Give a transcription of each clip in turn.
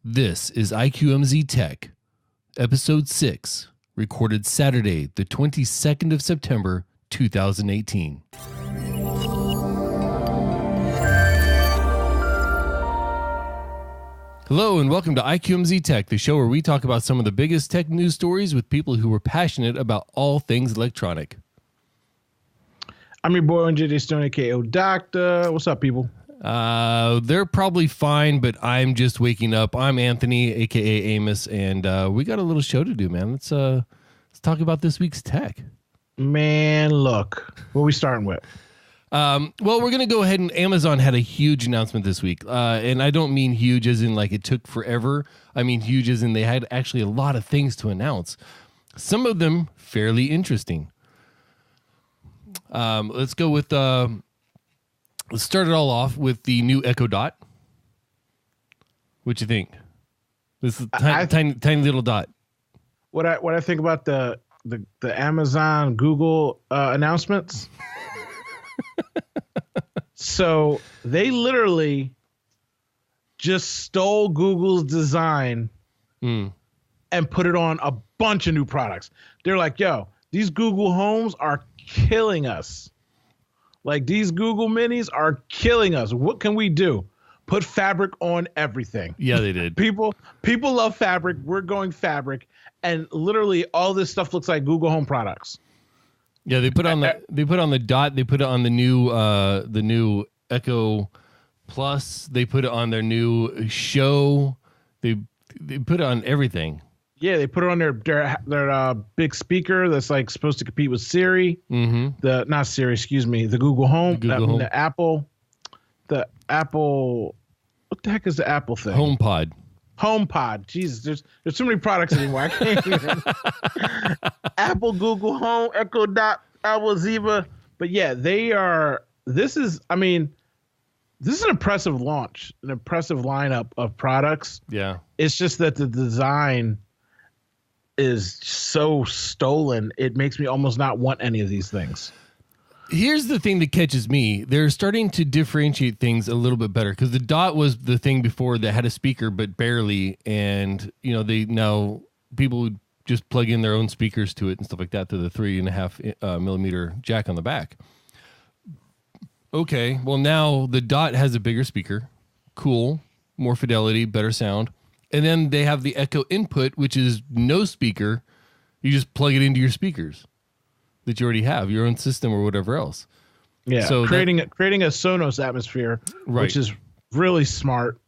This is IQMZ Tech, Episode 6, recorded Saturday, the 22nd of September, 2018. Hello and welcome to IQMZ Tech, the show where we talk about some of the biggest tech news stories with people who are passionate about all things electronic. I'm your boy, NJ Stone, aka Doctor. What's up, people? They're probably fine, but I'm just waking up. I'm Anthony, aka Amos, and we got a little show to do, man. Let's talk about this week's tech. Man, look, what are we starting with? Well, we're gonna go ahead and Amazon had a huge announcement this week, and I don't mean huge as in like it took forever. I mean huge as in they had actually a lot of things to announce. Some of them fairly interesting. Let's go with let's start it all off with the new Echo Dot. What you think? This is tiny little dot. What I think about the Amazon Google announcements. So they literally just stole Google's design and put it on a bunch of new products. They're like, yo, these Google Homes are killing us. Like, these Google Minis are killing us. What can we do? Put fabric on everything. Yeah, they did. People love fabric. We're going fabric. And literally all this stuff looks like Google Home products. Yeah, they put on the Dot. They put it on the new Echo Plus. They put it on their new Show. They put it on everything. Yeah, they put it on their big speaker that's like supposed to compete with Siri. Mm-hmm. The Google Home. The Apple. What the heck is the Apple thing? HomePod. Jesus, there's too many products anymore. I can't even. Apple, Google Home, Echo Dot, Apple Ziva. But yeah, they are. This is an impressive launch, an impressive lineup of products. Yeah. It's just that the design is so stolen. It makes me almost not want any of these things. Here's the thing that catches me. They're starting to differentiate things a little bit better because the Dot was the thing before that had a speaker, but barely. And, now people would just plug in their own speakers to it and stuff like that to the 3.5 millimeter jack on the back. Okay. Well, now the Dot has a bigger speaker. Cool. More fidelity, better sound. And then they have the Echo Input, which is no speaker. You just plug it into your speakers that you already have, your own system or whatever else. Yeah, so creating a Sonos atmosphere, right, which is really smart.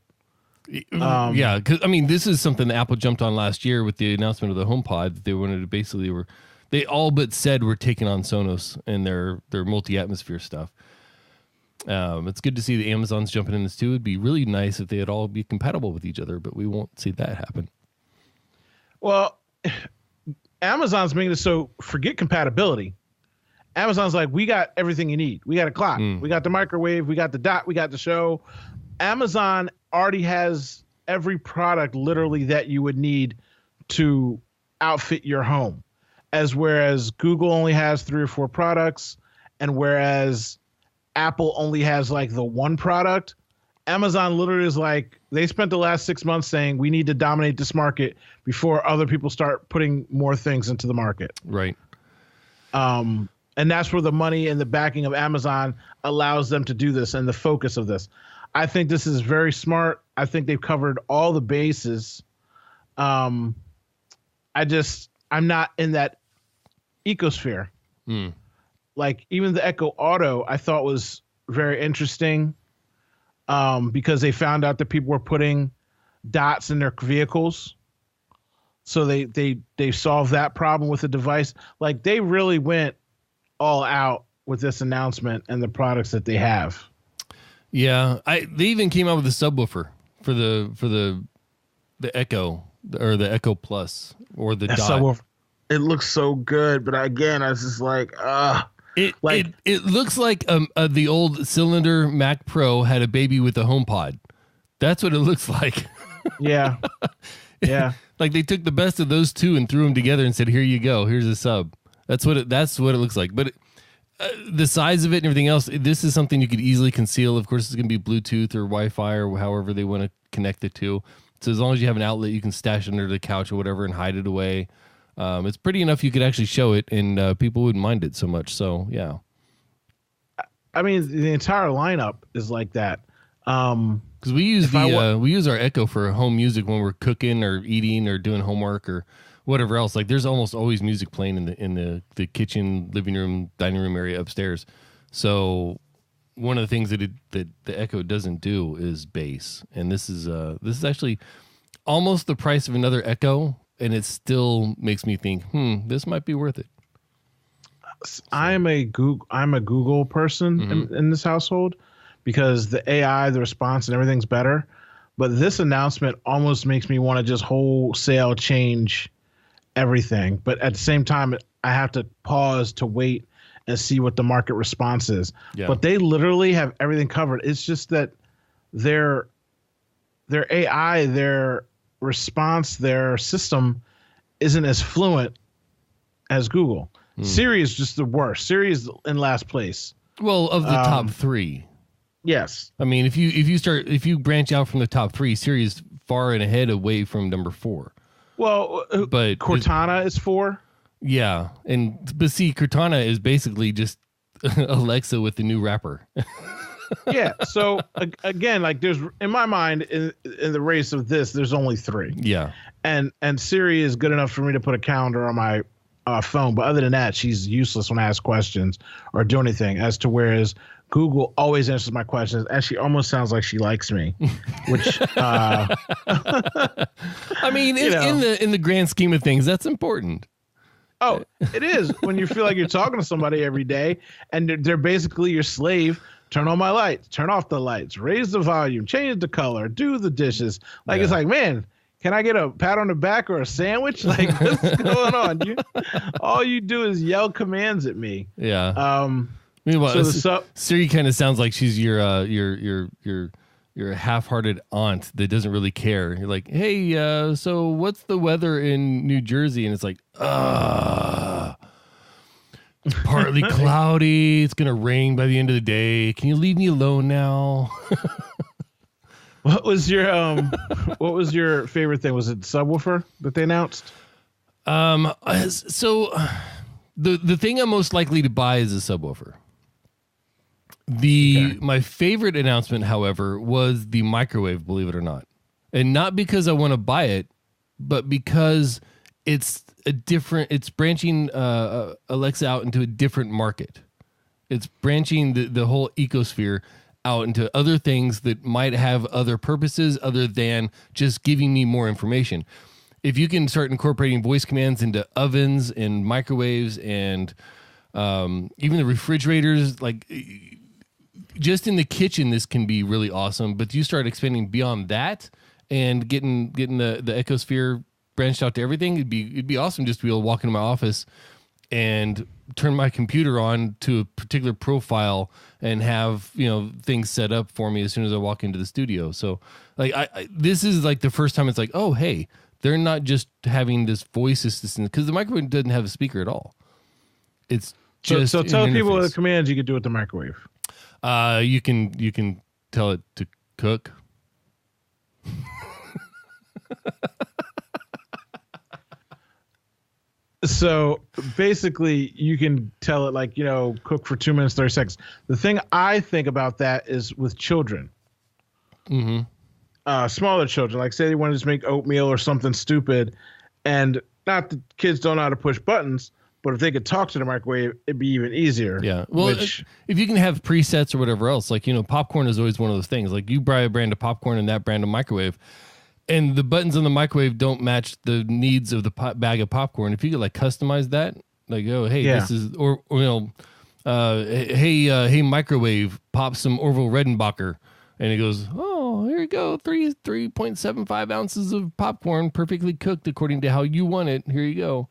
Yeah, because this is something that Apple jumped on last year with the announcement of the HomePod. That they wanted to they all but said we're taking on Sonos and their multi-atmosphere stuff. It's good to see the Amazon's jumping in this too. It'd be really nice if they'd all be compatible with each other, but we won't see that happen. Well, Amazon's making it so forget compatibility. Amazon's like, we got everything you need. We got a clock. We got the microwave. We got the Dot. We got the Show. Amazon already has every product literally that you would need to outfit your home. Whereas Google only has 3 or 4 products, and whereas Apple only has like the one product, Amazon literally is like, they spent the last 6 months saying we need to dominate this market before other people start putting more things into the market. Right. And that's where the money and the backing of Amazon allows them to do this and the focus of this. I think this is very smart. I think they've covered all the bases. I'm not in that ecosphere. Like even the Echo Auto I thought was very interesting. Because they found out that people were putting dots in their vehicles. So they solved that problem with the device. Like, they really went all out with this announcement and the products that they have. Yeah, they even came out with a subwoofer for the Echo or the Echo Plus or the Dot. Subwoofer, it looks so good, but again, I was just like, It looks like the old cylinder Mac Pro had a baby with a HomePod. That's what it looks like. Yeah. Yeah. Like they took the best of those two and threw them together and said, "Here you go. Here's a sub." That's what it looks like. But the size of it and everything else, this is something you could easily conceal. Of course, it's going to be Bluetooth or Wi-Fi or however they want to connect it to. So as long as you have an outlet, you can stash it under the couch or whatever and hide it away. It's pretty enough you could actually show it, and people wouldn't mind it so much. So, yeah. I mean, the entire lineup is like that. Because we use we use our Echo for home music when we're cooking or eating or doing homework or whatever else. Like, there's almost always music playing in the kitchen, living room, dining room area upstairs. So one of the things that the Echo doesn't do is bass, and this is actually almost the price of another Echo, and it still makes me think, this might be worth it. So. I'm a Google person in this household because the AI, the response, and everything's better. But this announcement almost makes me want to just wholesale change everything. But at the same time, I have to pause to wait and see what the market response is. Yeah. But they literally have everything covered. It's just that their AI, their response, their system isn't as fluent as Google. Siri is just the worst. Siri is in last place. Well, of the top three. Yes. I mean, if you branch out from the top three, Siri is far and ahead away from number 4. Well, but Cortana is 4. Yeah, but see, Cortana is basically just Alexa with the new wrapper. Yeah. So again, like there's in my mind in the race of this, there's only 3. Yeah. And Siri is good enough for me to put a calendar on my phone, but other than that, she's useless when I ask questions or do anything. As to whereas Google always answers my questions. Actually, almost sounds like she likes me, which I mean, in the grand scheme of things, that's important. Oh, it is when you feel like you're talking to somebody every day, and they're basically your slave. Turn on my lights, turn off the lights, raise the volume, change the color, do the dishes. Like It's like, man, can I get a pat on the back or a sandwich? Like, what's going on? All you do is yell commands at me. Yeah. Meanwhile, Siri kind of sounds like she's your half-hearted aunt that doesn't really care. You're like, hey, so what's the weather in New Jersey? And it's like, it's partly cloudy. It's gonna rain by the end of the day. Can you leave me alone now? What was your favorite thing? Was it subwoofer that they announced? So the thing I'm most likely to buy is a subwoofer. My favorite announcement, however, was the microwave, believe it or not. And not because I want to buy it, but because it's branching Alexa out into a different market. It's branching the whole ecosphere out into other things that might have other purposes other than just giving me more information. If you can start incorporating voice commands into ovens and microwaves and even the refrigerators, like just in the kitchen, this can be really awesome. But you start expanding beyond that and getting the ecosphere branched out to everything. It'd be awesome just to be able to walk into my office and turn my computer on to a particular profile and have things set up for me as soon as I walk into the studio. So like this is like the first time it's like, oh hey, they're not just having this voice assistant, because the microwave doesn't have a speaker at all. It's just so tell people the commands you could do with the microwave. You can tell it to cook. So basically, you can tell it like, cook for 2 minutes, 30 seconds. The thing I think about that is with children. Mm-hmm. Smaller children, like say they want to just make oatmeal or something stupid, and not that kids don't know how to push buttons, but if they could talk to the microwave, it'd be even easier. Yeah. Well, if you can have presets or whatever else, like, popcorn is always one of those things. Like you buy a brand of popcorn and that brand of microwave, and the buttons on the microwave don't match the needs of the bag of popcorn. If you could like customize that, like, oh, hey, this is, or hey, microwave, pop some Orville Redenbacher. And it goes, oh, here you go, 3.75 ounces of popcorn, perfectly cooked according to how you want it. Here you go.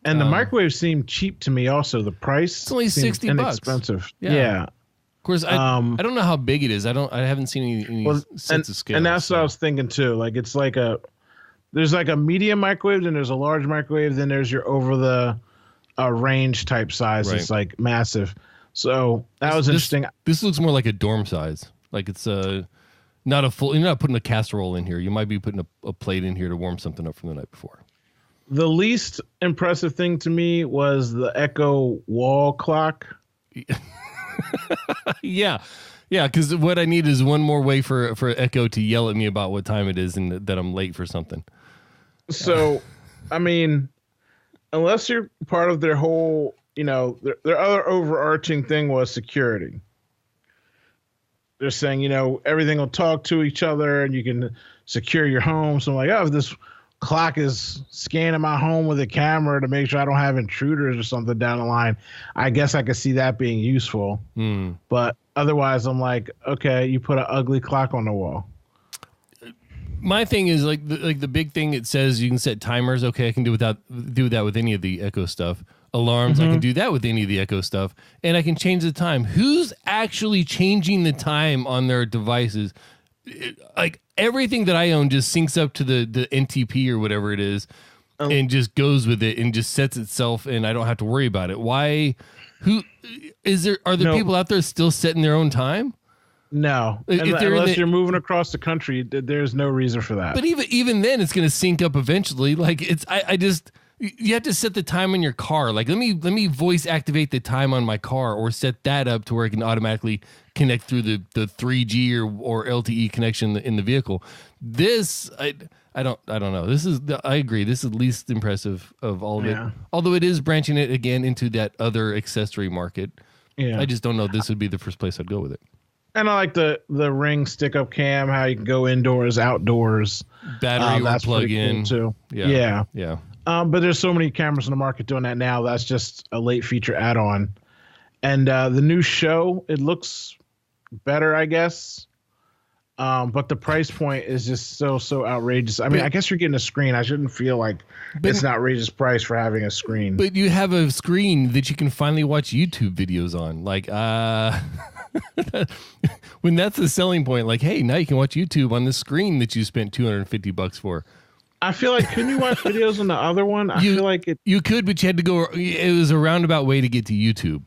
And the microwave seemed cheap to me. Also, the price it's only $60. Inexpensive. Yeah. Of course, I don't know how big it is. I haven't seen any sense of scale. And that's what I was thinking too. Like it's like there's like a medium microwave, then there's a large microwave, then there's your over the range type size. Right. It's like massive. So that was interesting. This looks more like a dorm size. Like it's not a full. You're not putting a casserole in here. You might be putting a plate in here to warm something up from the night before. The least impressive thing to me was the Echo wall clock. Yeah, because what I need is one more way for Echo to yell at me about what time it is and that I'm late for something. So, I mean, unless you're part of their whole, their other overarching thing was security. They're saying, everything will talk to each other and you can secure your home. So I'm like, if this clock is scanning my home with a camera to make sure I don't have intruders or something down the line, I guess I could see that being useful. But otherwise, I'm like, okay, you put an ugly clock on the wall. My thing is like the big thing. It says you can set timers. Okay, I can do that with any of the Echo stuff. Alarms, I can do that with any of the Echo stuff, and I can change the time. Who's actually changing the time on their devices? Like everything that I own just syncs up to the NTP or whatever it is, and just goes with it and just sets itself, and I don't have to worry about it. Why? Who is there? Are there people out there still setting their own time? No, unless you're moving across the country, there's no reason for that. But even then, it's going to sync up eventually. Like I just you have to set the time on your car. Like let me voice activate the time on my car, or set that up to where it can automatically connect through the 3G or LTE connection in the vehicle. This I don't know. I agree. This is the least impressive of all of it. Although it is branching it again into that other accessory market. Yeah, I just don't know. This would be the first place I'd go with it. And I like the Ring stick up cam, how you can go indoors, outdoors. Battery or plug in cool too. Yeah. But there's so many cameras in the market doing that now. That's just a late feature add-on. And the new show, it looks better, I guess. But the price point is just so outrageous. I mean, I guess you're getting a screen. I shouldn't feel like it's an outrageous price for having a screen. But you have a screen that you can finally watch YouTube videos on. Like, when that's the selling point, like, hey, now you can watch YouTube on the screen that you spent $250 for. I feel like, couldn't you watch videos on the other one? I feel like you could, but you had to go. It was a roundabout way to get to YouTube,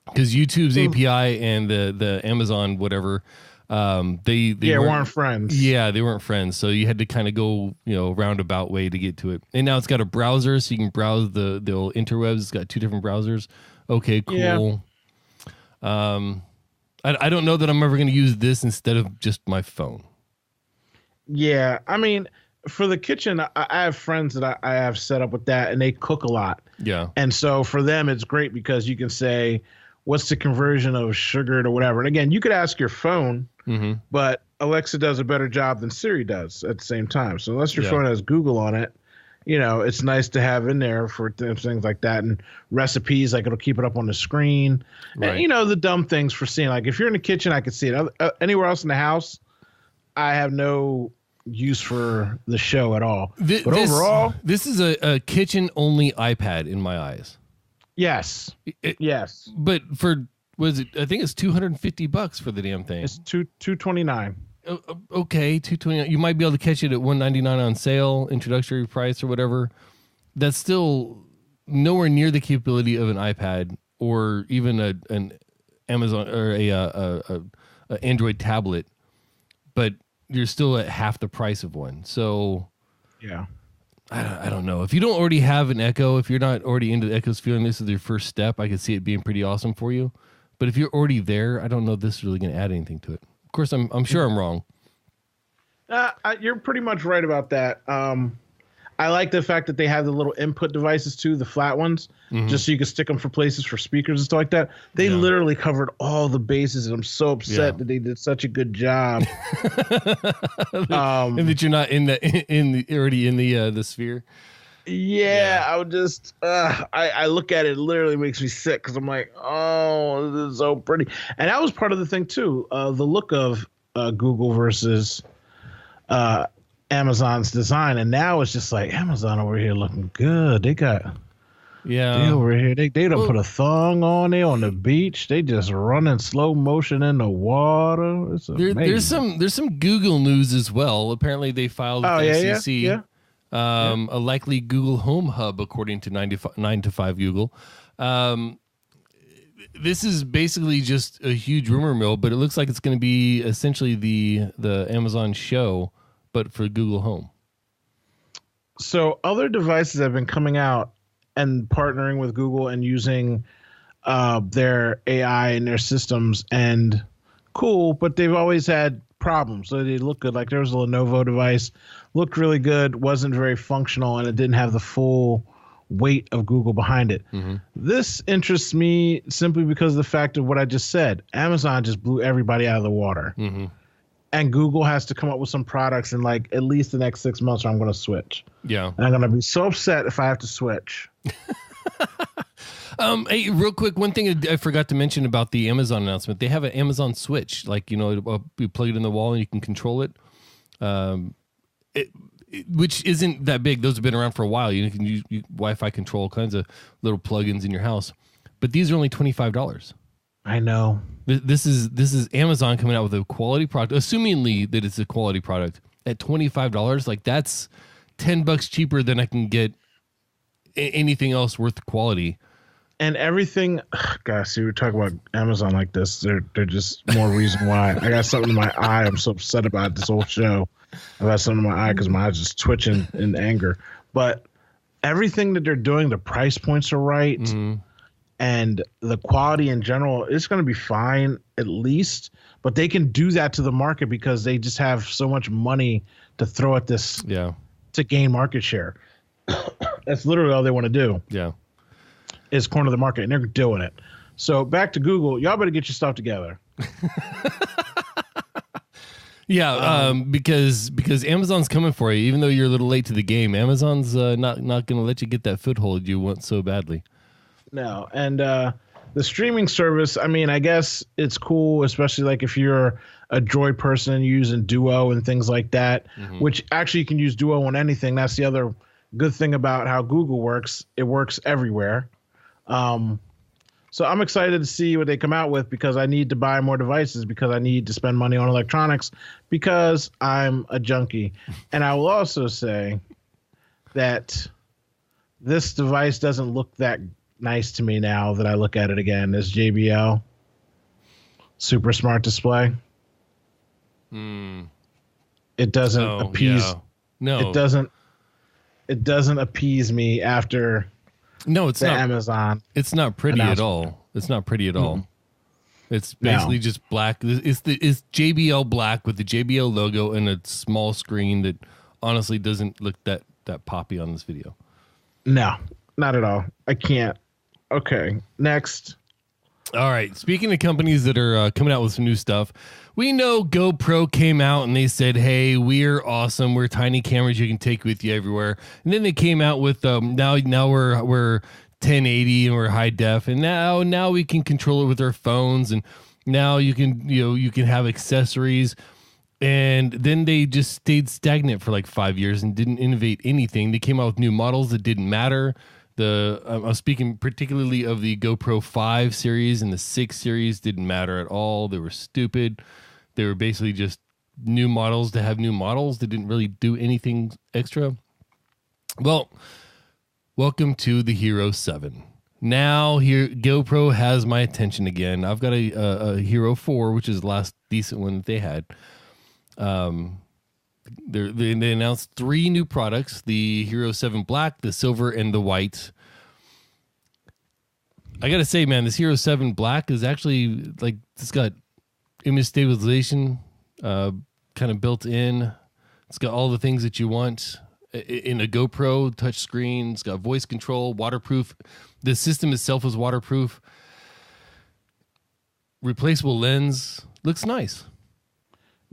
because YouTube's API and the Amazon whatever, they weren't friends. Yeah, they weren't friends. So you had to kind of go roundabout way to get to it. And now it's got a browser, so you can browse the old interwebs. It's got 2 different browsers. Okay, cool. Yeah. I don't know that I'm ever going to use this instead of just my phone. Yeah, I mean, for the kitchen, I have friends that I have set up with that, and they cook a lot. Yeah. And so for them, it's great because you can say, what's the conversion of sugar to whatever? And again, you could ask your phone, but Alexa does a better job than Siri does at the same time. So unless your phone has Google on it, it's nice to have in there for things like that, and recipes, like it'll keep it up on the screen. Right. And, the dumb things for seeing, like if you're in the kitchen, I could see it. Anywhere else in the house, I have no use for the show at all. But overall, this is a kitchen only iPad in my eyes. Yes. Yes. But for, I think it's $250 for the damn thing. It's $229. Okay, $229. You might be able to catch it at $199 on sale, introductory price or whatever. That's still nowhere near the capability of an iPad or even an Amazon or a Android tablet, but you're still at half the price of one. So yeah, I don't know. If you don't already have an Echo, if you're not already into the Echo Sphere and this is your first step, I could see it being pretty awesome for you. But if you're already there, I don't know if this is really going to add anything to it. Of course, I'm sure I'm wrong. You're pretty much right about that. I like the fact that they have the little input devices too, the flat ones, just so you can stick them for places for speakers and stuff like that. They literally covered all the bases, and I'm so upset that they did such a good job. And that you're not already in the sphere. Yeah, I would just I look at it, it literally makes me sick because I'm like, oh, this is so pretty. And that was part of the thing too, the look of Google versus Amazon's design. And now it's just like Amazon over here looking good. They got they over here. They don't put a thong on. They on the beach. They just running slow motion in the water. It's there's some Google news as well. Apparently they filed with the SEC. A likely Google Home Hub, according to 9 to 5 Google. This is basically just a huge rumor mill, but it looks like it's going to be essentially the Amazon show, but for Google Home. So other devices have been coming out and partnering with Google and using their AI and their systems, and cool, but they've always had problems. So they look good. Like there was a Lenovo device, looked really good, wasn't very functional, and it didn't have the full weight of Google behind it. Mm-hmm. This interests me simply because of the fact of what I just said. Amazon just blew everybody out of the water. Mm-hmm. And Google has to come up with some products in like at least the next 6 months, or I'm going to switch. Yeah. And I'm going to be so upset if I have to switch. Hey, real quick, one thing I forgot to mention about the Amazon announcement. They have an Amazon Switch. Like, you plug it in the wall and you can control it. Which isn't that big. Those have been around for a while. You can use Wi-Fi control all kinds of little plugins in your house. But these are only $25. I know. This is Amazon coming out with a quality product, assumingly that it's a quality product at $25. Like that's $10 cheaper than I can get anything else worth quality. And everything, gosh, see, we're talking about Amazon like this. They're just more reason why. I got something in my eye. I'm so upset about this whole show. I got something in my eye because my eye's just twitching in anger. But everything that they're doing, the price points are right. Mm-hmm. And the quality in general, it's going to be fine at least. But they can do that to the market because they just have so much money to throw at this to gain market share. That's literally all they want to do. Yeah. Is corner the market, and they're doing it. So back to Google, y'all better get your stuff together. Because Amazon's coming for you, even though you're a little late to the game. Amazon's not going to let you get that foothold you want so badly. No, and the streaming service, I mean, I guess it's cool, especially like if you're a Droid person and you're using Duo and things like that, which actually you can use Duo on anything. That's the other good thing about how Google works. It works everywhere. So I'm excited to see what they come out with because I need to buy more devices because I need to spend money on electronics because I'm a junkie. And I will also say that this device doesn't look that nice to me now that I look at it again. This JBL super smart display. It doesn't appease. Yeah. No, it doesn't appease me after. No, it's not Amazon. It's not pretty at all. It's not pretty at all. It's basically just black. It's JBL black with the JBL logo and a small screen that honestly doesn't look that poppy on this video. No, not at all. I can't. Okay, next. All right. Speaking of companies that are coming out with some new stuff, we know GoPro came out and they said, "Hey, we're awesome. We're tiny cameras you can take with you everywhere." And then they came out with now we're 1080 and we're high def, and now we can control it with our phones, and now you can have accessories. And then they just stayed stagnant for like 5 years and didn't innovate anything. They came out with new models that didn't matter. I'm speaking particularly of the GoPro 5 series and the 6 series didn't matter at all. They were stupid. They were basically just new models to have new models. They didn't really do anything extra. Well, welcome to the Hero 7. Now here GoPro has my attention again. I've got a Hero 4, which is the last decent one that they had. They announced 3 new products: the Hero 7 Black, the Silver, and the White. I gotta say, man, this Hero 7 Black is actually like it's got image stabilization kind of built in. It's got all the things that you want in a GoPro touchscreen. It's got voice control, waterproof. The system itself is waterproof. Replaceable lens. Looks nice.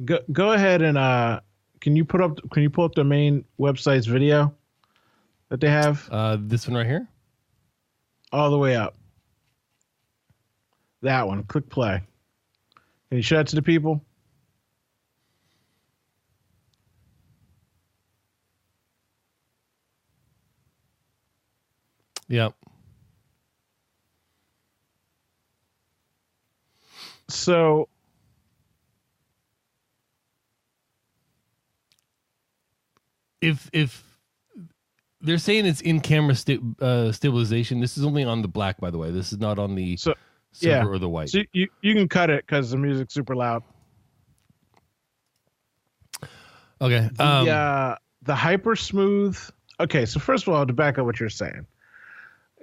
Go ahead and can you pull up the main website's video that they have? This one right here? All the way up. That one. Click play. Can you show that to the people? Yep. So if They're saying it's in camera stabilization. This is only on the black, by the way. This is not on the silver or the white. So you can cut it because the music's super loud. Okay. The hyper smooth. Okay, so first of all, to back up what you're saying,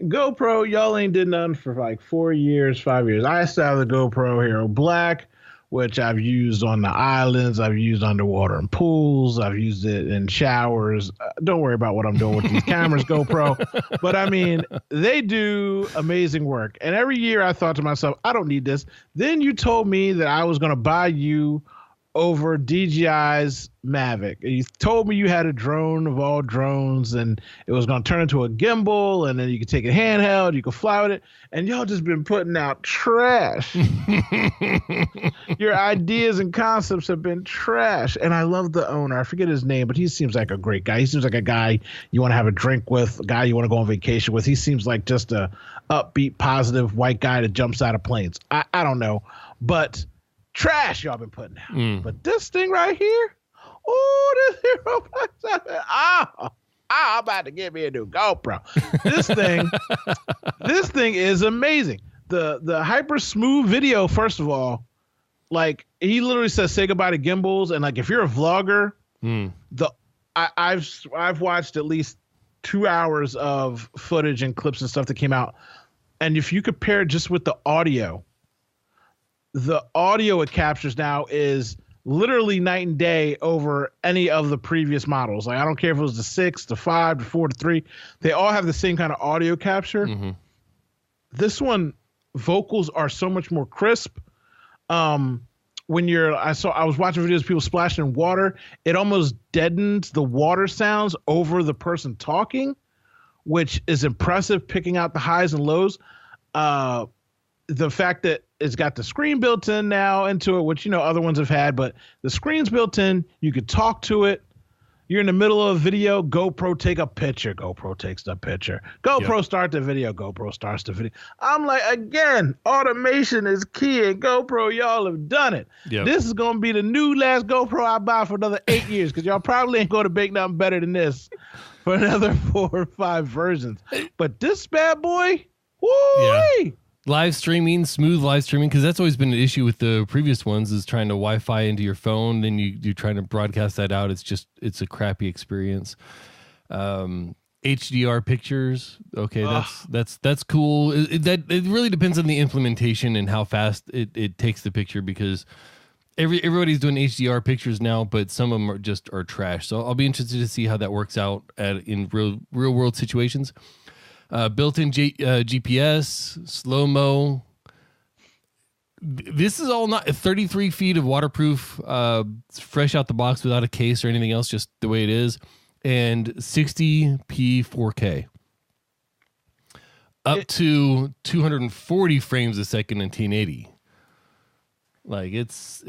GoPro, y'all ain't did nothing for like 4 years, 5 years. I still have the GoPro Hero Black, which I've used on the islands. I've used underwater in pools. I've used it in showers. Don't worry about what I'm doing with these cameras, GoPro. But I mean, they do amazing work. And every year I thought to myself, I don't need this. Then you told me that I was going to buy you over DJI's Mavic. You told me you had a drone of all drones and it was going to turn into a gimbal and then you could take it handheld, you could fly with it, and y'all just been putting out trash. Your ideas and concepts have been trash. And I love the owner. I forget his name, but he seems like a great guy. He seems like a guy you want to have a drink with, a guy you want to go on vacation with. He seems like just a upbeat, positive white guy that jumps out of planes. I don't know, but trash y'all been putting out. But this thing right here, oh, this Hero Black, I'm about to get me a new GoPro. This thing is amazing. The hyper smooth video, first of all, like he literally says say goodbye to gimbals, and like if you're a vlogger, I've watched at least 2 hours of footage and clips and stuff that came out, and if you compare it just with the audio it captures now is literally night and day over any of the previous models. Like I don't care if it was the 6, the 5, the 4, the 3. They all have the same kind of audio capture. Mm-hmm. This one, vocals are so much more crisp. When I was watching videos of people splashing in water, it almost deadens the water sounds over the person talking, which is impressive, picking out the highs and lows. The fact that it's got the screen built in now into it, which, other ones have had, but the screen's built in. You could talk to it. You're in the middle of a video. GoPro take a picture. GoPro takes the picture. GoPro start the video. GoPro starts the video. I'm like, again, automation is key, and GoPro, y'all have done it. Yep. This is going to be the new last GoPro I buy for another 8 years because y'all probably ain't going to make nothing better than this for another 4 or 5 versions. But this bad boy, woo-wee! Live streaming, smooth live streaming, because that's always been an issue with the previous ones is trying to Wi-Fi into your phone. Then you're trying to broadcast that out. It's a crappy experience. HDR pictures. Okay, that's cool. It really depends on the implementation and how fast it takes the picture because everybody's doing HDR pictures now, but some of them are trash. So I'll be interested to see how that works out in real world situations. Built-in GPS, slow-mo. This is all not 33 feet of waterproof, fresh out the box without a case or anything else, just the way it is, and 60p 4K. Up to 240 frames a second in 1080. Like it's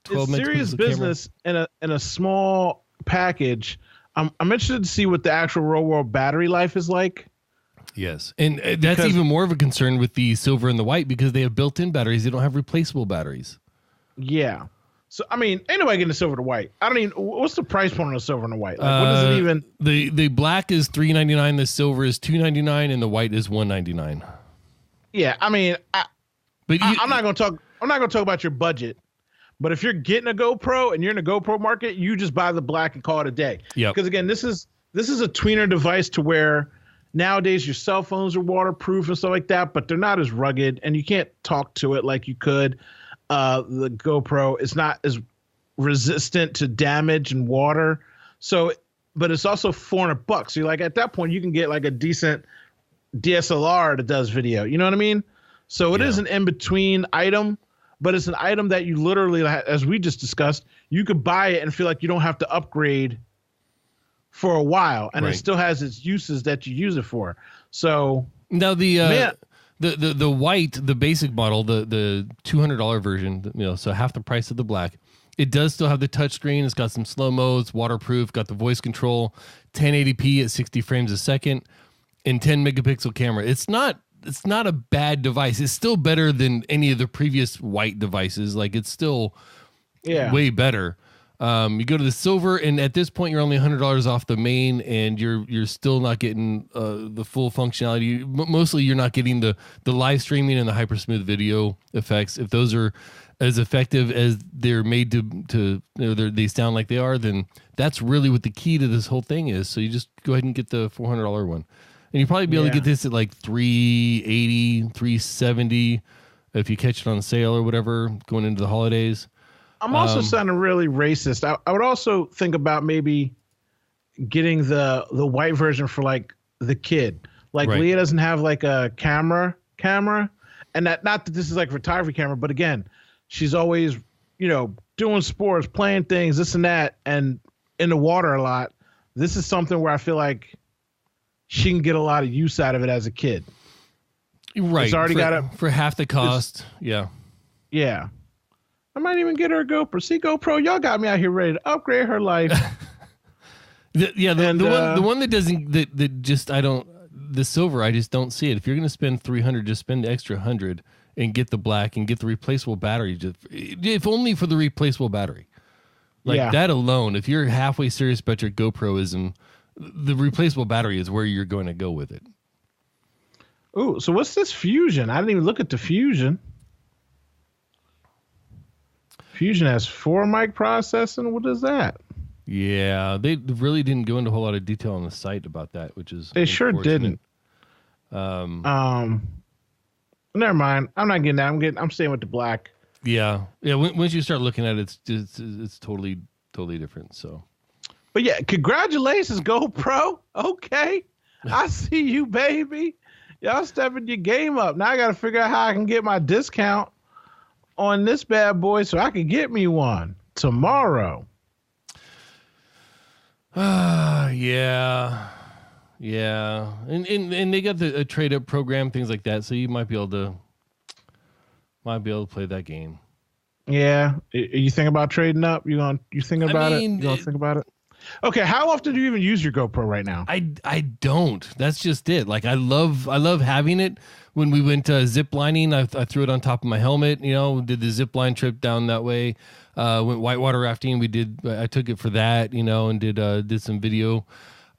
serious business in a small package. I'm interested to see what the actual real world battery life is like. Yes. And that's even more of a concern with the silver and the white because they have built-in batteries. They don't have replaceable batteries. Yeah. So, I mean, ain't nobody getting the silver to white. I don't even, what's the price point on the silver and the white? Like, what is it even? The black is $399, the silver is $299, and the white is $199. Yeah. I mean, I'm not going to talk about your budget. But if you're getting a GoPro and you're in the GoPro market, you just buy the black and call it a day. Yep. Because again, this is a tweener device to where nowadays your cell phones are waterproof and stuff like that, but they're not as rugged and you can't talk to it like you could. The GoPro is not as resistant to damage and water. So, but it's also $400. So you're like, at that point, you can get like a decent DSLR that does video. You know what I mean? So it is an in-between item. But it's an item that you literally, as we just discussed, you could buy it and feel like you don't have to upgrade for a while, and it still has its uses that you use it for. So now the white, the basic model, the $200 version, so half the price of the black, it does still have the touch screen. It's got some slow mo, it's waterproof, got the voice control, 1080p at 60 frames a second, and 10 megapixel camera. It's not a bad device. It's still better than any of the previous white devices. Like it's still way better. You go to the silver, and at this point, you're only $100 off the main, and you're still not getting the full functionality. Mostly, you're not getting the live streaming and the hyper smooth video effects. If those are as effective as they're made to they sound like they are, then that's really what the key to this whole thing is. So you just go ahead and get the $400 one, and you probably be able to get this at like $380, $370 if you catch it on sale or whatever going into the holidays. I'm also sounding really racist. I would also think about maybe getting the white version for like the kid. Like Leah doesn't have like a camera, and not that this is like a photography camera, but again, she's always, doing sports, playing things, this and that, and in the water a lot. This is something where I feel like she can get a lot of use out of it as a kid. Right. It's already for half the cost. Yeah. Yeah. I might even get her a GoPro. See, GoPro, y'all got me out here ready to upgrade her life. The one that doesn't, the silver, I just don't see it. If you're going to spend $300, just spend the extra $100 and get the black and get the replaceable battery. If only for the replaceable battery. That alone, if you're halfway serious about your GoProism, the replaceable battery is where you're going to go with it. Ooh, so what's this Fusion? I didn't even look at the Fusion. Fusion has 4 mic processing. What is that? Yeah, they really didn't go into a whole lot of detail on the site about that, which is they sure didn't. Never mind. I'm not getting that. I'm staying with the black. Yeah. Once you start looking at it, it's totally different. So, but yeah, congratulations, GoPro. Okay, I see you, baby. Y'all stepping your game up. Now I got to figure out how I can get my discount on this bad boy so I can get me one tomorrow. Yeah. And they got a trade up program, things like that. So you might be able to play that game. Yeah. You think about trading up? You thinking about it? You gonna think about it? Okay. How often do you even use your GoPro right now? I don't. That's just it. Like I love having it. When we went zip lining, I threw it on top of my helmet, did the zip line trip down that way. Went whitewater rafting. I took it for that, and did some video.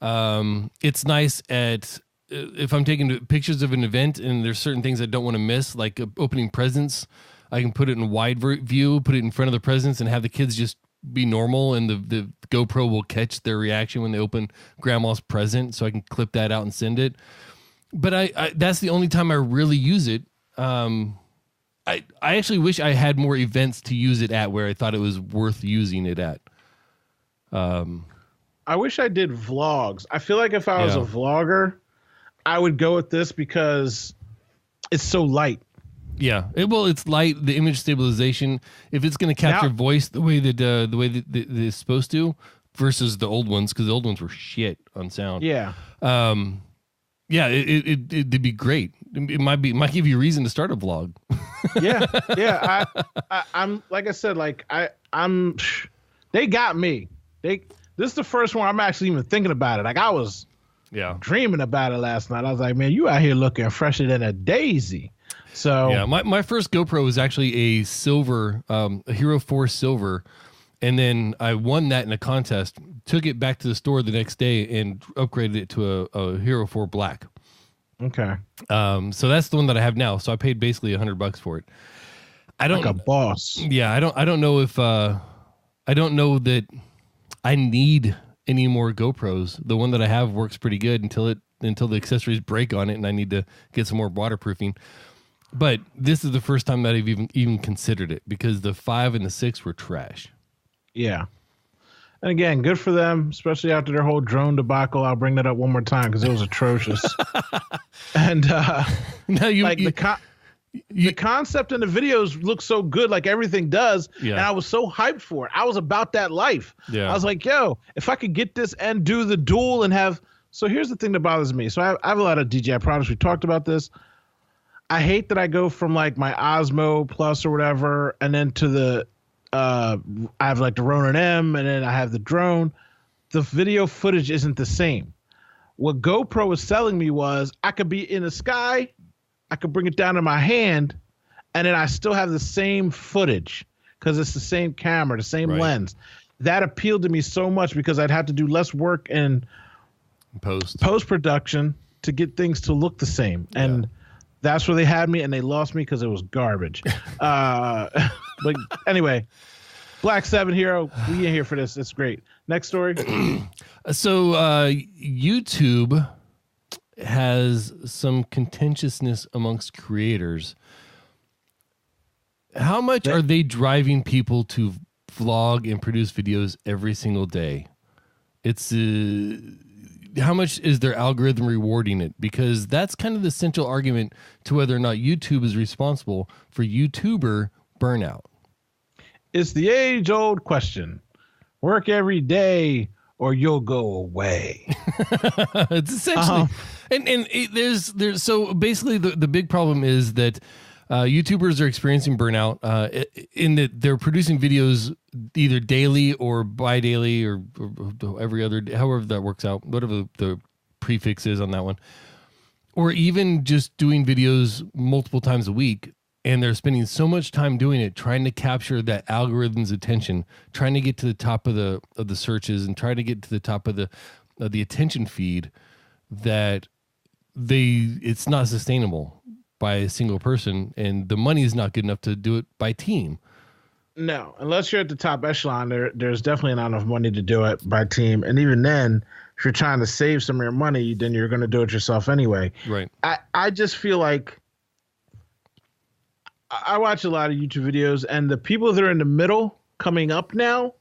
It's nice if I'm taking pictures of an event and there's certain things I don't want to miss, like opening presents, I can put it in wide view, put it in front of the presents and have the kids just be normal. And the GoPro will catch their reaction when they open grandma's present. So I can clip that out and send it. But I that's the only time I really use it. I actually wish I had more events to use it at where I thought it was worth using it at. I wish I did vlogs. I feel like if I was a vlogger, I would go with this because it's so light. Yeah, it's light. The image stabilization, if it's going to capture voice the way that it's supposed to, versus the old ones, because the old ones were shit on sound. Yeah. Yeah, it'd be great. It might give you a reason to start a vlog. Yeah. I'm like I said, they got me. This is the first one I'm actually even thinking about it. Like I was dreaming about it last night. I was like, man, you out here looking fresher than a daisy. So yeah, my first GoPro was actually a silver, a Hero 4 silver. And then I won that in a contest, took it back to the store the next day and upgraded it to a Hero 4 Black. Okay. So that's the one that I have now. So I paid basically $100 for it. Like a boss. Yeah. I don't know if, I don't know that I need any more GoPros. The one that I have works pretty good until the accessories break on it and I need to get some more waterproofing. But this is the first time that I've even considered it because the 5 and the 6 were trash. Yeah. And again, good for them, especially after their whole drone debacle. I'll bring that up one more time because it was atrocious. And now the concept and the videos look so good, like everything does. Yeah. And I was so hyped for it. I was about that life. Yeah. I was like, yo, if I could get this and do the dual and have. So here's the thing that bothers me. So I have a lot of DJI products. We talked about this. I hate that I go from like my Osmo Plus or whatever, and then to the I have like the Ronin M, and then I have the drone. The video footage isn't the same. What GoPro was selling me was I could be in the sky, I could bring it down in my hand, and then I still have the same footage because it's the same camera, the same lens. that appealed to me so much because I'd have to do less work in post production to get things to look the same. And that's where they had me, and they lost me because it was garbage. But anyway, Black 7 Hero, we ain't here for this. It's great. Next story. So YouTube has some contentiousness amongst creators. How much are they driving people to vlog and produce videos every single day? It's how much is their algorithm rewarding it? Because that's kind of the central argument to whether or not YouTube is responsible for YouTuber burnout. It's the age-old question. Work every day or you'll go away. It's essentially, there's so basically the big problem is that YouTubers are experiencing burnout in that they're producing videos either daily or bi-daily or every other day, however that works out, whatever the prefix is on that one, or even just doing videos multiple times a week. And they're spending so much time doing it, trying to capture that algorithm's attention, trying to get to the top of the searches and trying to get to the top of the attention feed, that it's not sustainable by a single person, and the money is not good enough to do it by team. No, unless you're at the top echelon, there's definitely not enough money to do it by team. And even then, if you're trying to save some of your money, then you're going to do it yourself anyway. Right. I just feel like I watch a lot of YouTube videos, and the people that are in the middle coming up now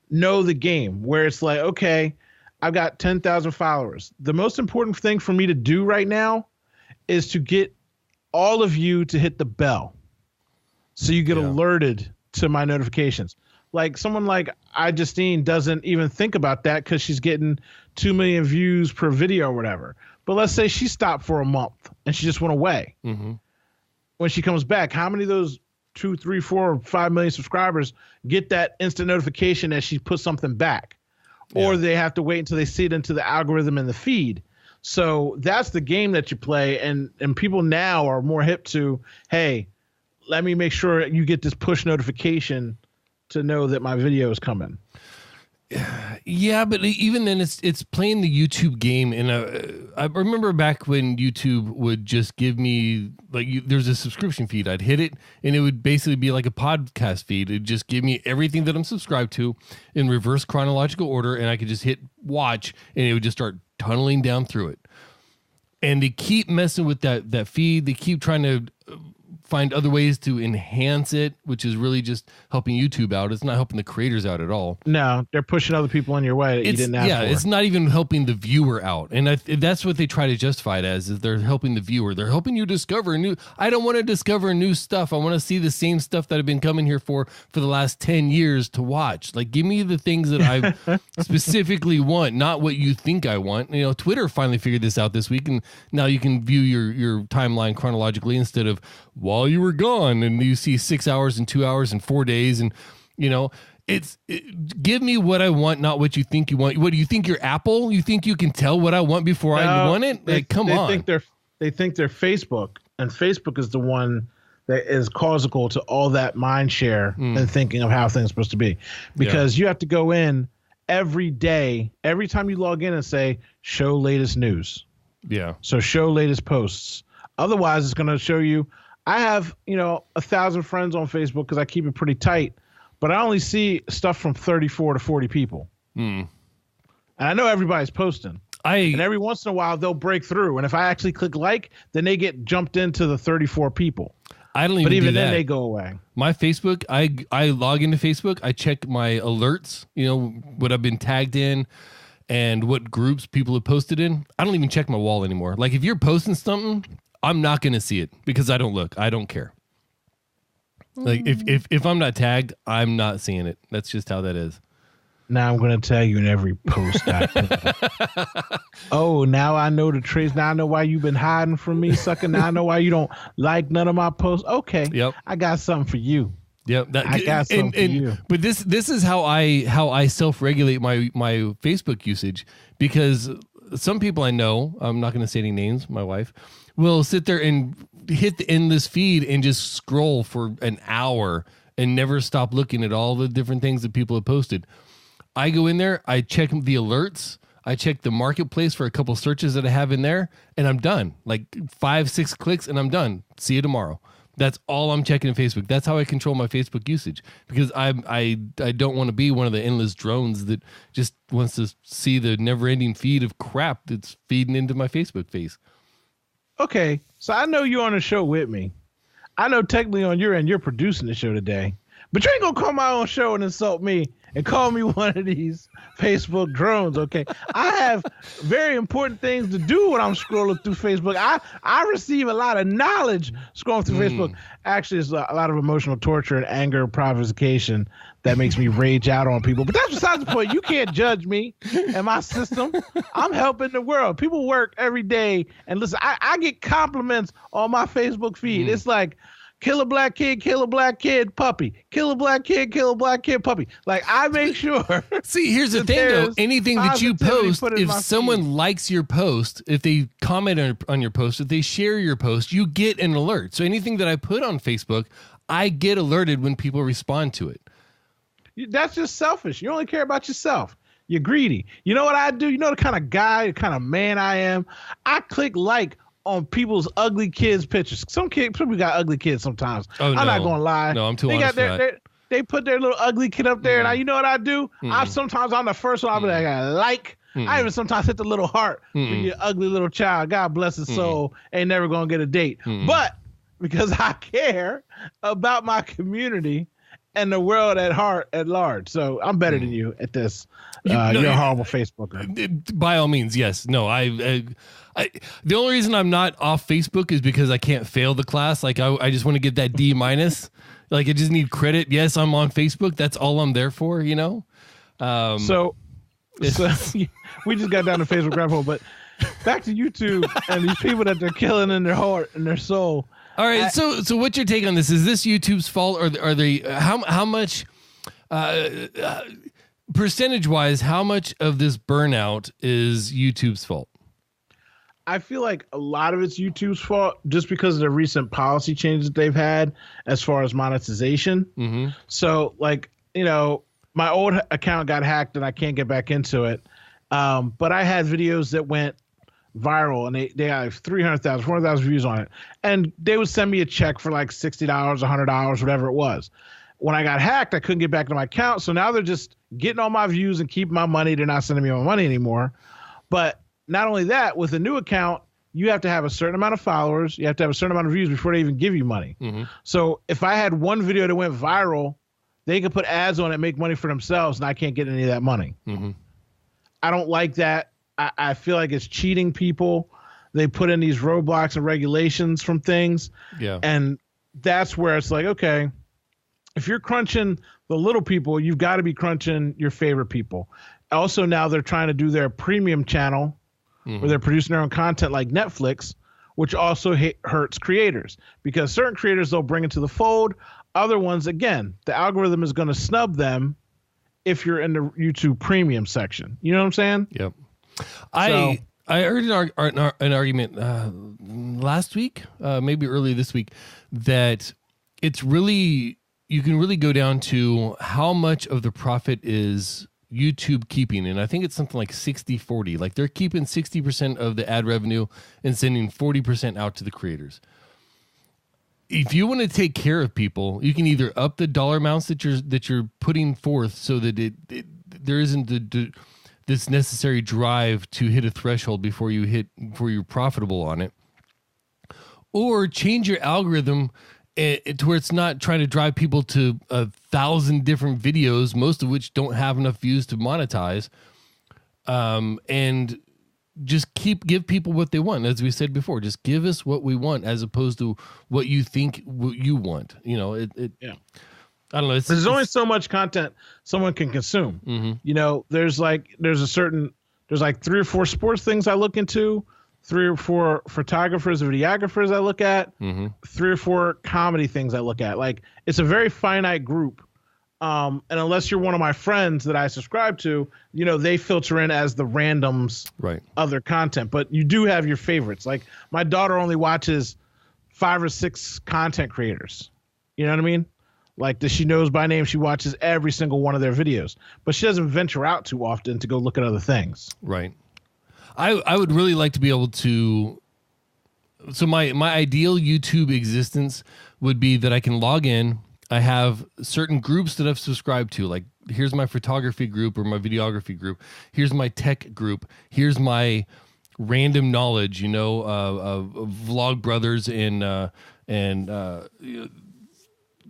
know the game, where it's like, okay, I've got 10,000 followers. The most important thing for me to do right now is to get all of you to hit the bell so you get alerted to my notifications. Like someone like iJustine doesn't even think about that because she's getting 2 million views per video or whatever. But let's say she stopped for a month and she just went away. When she comes back, how many of those 2, 3, 4, 5 million subscribers get that instant notification that she put something back? Or they have to wait until they see it into the algorithm in the feed. So that's the game that you play. And people now are more hip to, hey, let me make sure you get this push notification to know that my video is coming. Yeah, but even then, it's playing the YouTube game. And I remember back when YouTube would just give me there's a subscription feed. I'd hit it, and it would basically be like a podcast feed. It'd just give me everything that I'm subscribed to in reverse chronological order, and I could just hit watch, and it would just start tunneling down through it. And they keep messing with that feed. They keep trying to find other ways to enhance it, which is really just helping YouTube out. It's not helping the creators out at all. No, they're pushing other people in your way that you didn't ask for. It's not even helping the viewer out. And that's what they try to justify it as, is they're helping the viewer. They're helping you discover new. I don't want to discover new stuff. I want to see the same stuff that I've been coming here for the last 10 years to watch. Like, give me the things that I specifically want, not what you think I want. You know, Twitter finally figured this out this week, and now you can view your timeline chronologically instead of while you were gone, and you see 6 hours and 2 hours and 4 days, and you know, give me what I want, not what you think you want. What do you think you're Apple? You think you can tell what I want before I want it? Come on. They think they're Facebook, and Facebook is the one that is causal to all that mind share and thinking of how things are supposed to be, because you have to go in every day, every time you log in and say show latest news. Yeah. So show latest posts. Otherwise, it's going to show you. I have, 1,000 friends on Facebook because I keep it pretty tight, but I only see stuff from 34 to 40 people. And I know everybody's posting. And every once in a while, they'll break through. And if I actually click like, then they get jumped into the 34 people. I don't even do that. Then they go away. My Facebook, I log into Facebook. I check my alerts, what I've been tagged in and what groups people have posted in. I don't even check my wall anymore. Like, if you're posting something, I'm not going to see it because I don't look. I don't care. Like, if I'm not tagged, I'm not seeing it. That's just how that is. Now I'm going to tag you in every post. Oh, now I know the trace. Now I know why you've been hiding from me, sucker. Now I know why you don't like none of my posts. Okay. Yep. I got something for you. Yep. I got something for you. But this is how I self-regulate my Facebook usage, because some people I know, I'm not going to say any names, my wife, will sit there and hit the endless feed and just scroll for an hour and never stop looking at all the different things that people have posted. I go in there, I check the alerts, I check the marketplace for a couple searches that I have in there, and I'm done. Like 5-6 clicks, and I'm done. See you tomorrow. That's all I'm checking in Facebook. That's how I control my Facebook usage, because I don't want to be one of the endless drones that just wants to see the never-ending feed of crap that's feeding into my Facebook face. Okay, so I know you're on the show with me. I know technically on your end you're producing the show today, but you ain't gonna come on my own show and insult me and call me one of these Facebook drones, okay? I have very important things to do when I'm scrolling through Facebook. I receive a lot of knowledge scrolling through Facebook. Actually, it's a lot of emotional torture and anger and provocation that makes me rage out on people. But that's besides the point. You can't judge me and my system. I'm helping the world. People work every day. And listen, I get compliments on my Facebook feed. It's like, kill a black kid, puppy. Kill a black kid, puppy. Like, I make sure. See, here's the thing, though. Anything that you post, if someone likes your post, if they comment on your post, if they share your post, you get an alert. So anything that I put on Facebook, I get alerted when people respond to it. That's just selfish. You only care about yourself. You're greedy. You know what I do? You know the kind of guy, the kind of man I am? I click like on people's ugly kids' pictures. Some people got ugly kids sometimes. Oh, no. I'm not gonna lie. No, I'm too honest for that. They put their little ugly kid up there, and you know what I do? Sometimes I'm the first one. I'll be like, I even sometimes hit the little heart for your ugly little child. God bless his soul. Ain't never gonna get a date. But because I care about my community and the world at heart at large. So I'm better than you at this. You're a horrible Facebooker. By all means, yes. No, the only reason I'm not off Facebook is because I can't fail the class. Like I just want to get that D-. Like I just need credit. Yes, I'm on Facebook. That's all I'm there for, you know? So we just got down to Facebook rabbit hole, but back to YouTube and these people that they're killing in their heart and their soul. All right. So what's your take on this? Is this YouTube's fault, or are they, how much, percentage wise, how much of this burnout is YouTube's fault? I feel like a lot of it's YouTube's fault just because of the recent policy changes they've had as far as monetization. So, like, you know, my old account got hacked and I can't get back into it. But I had videos that went viral and they have 300,000, 400,000 views on it. And they would send me a check for like $60, $100, whatever it was. When I got hacked, I couldn't get back to my account. So now they're just getting all my views and keeping my money. They're not sending me my money anymore. But not only that, with a new account, you have to have a certain amount of followers. You have to have a certain amount of views before they even give you money. So if I had one video that went viral, they could put ads on it, make money for themselves, and I can't get any of that money. I don't like that. I feel like it's cheating people. They put in these roadblocks and regulations from things. Yeah. And that's where it's like, okay, if you're crunching the little people, you've got to be crunching your favorite people. Also, now they're trying to do their premium channel where they're producing their own content like Netflix, which also hurts creators because certain creators, they'll bring it to the fold. Other ones, again, the algorithm is going to snub them if you're in the YouTube premium section. You know what I'm saying? Yep. I heard an argument last week, maybe early this week, that it's really, you can really go down to how much of the profit is YouTube keeping, and I think it's something like 60-40. Like they're keeping 60% of the ad revenue and sending 40% out to the creators. If you want to take care of people, you can either up the dollar amounts that you're putting forth so that there isn't this necessary drive to hit a threshold before you're profitable on it, or change your algorithm to where it's not trying to drive people to 1,000 different videos, most of which don't have enough views to monetize, and just give people what they want. As we said before, just give us what we want as opposed to what you think you want. You know, yeah. I don't know. There's only so much content someone can consume. You know, there's like 3 or 4 sports things I look into, 3 or 4 photographers, videographers I look at, 3 or 4 comedy things I look at. Like, it's a very finite group. And unless you're one of my friends that I subscribe to, you know, they filter in as the randoms, right, other content. But you do have your favorites. Like, my daughter only watches 5 or 6 content creators. You know what I mean? Like that she knows by name. She watches every single one of their videos, but she doesn't venture out too often to go look at other things. Right. I would really like to be able to. So my ideal YouTube existence would be that I can log in. I have certain groups that I've subscribed to. Like here's my photography group or my videography group. Here's my tech group. Here's my random knowledge, Vlog Brothers and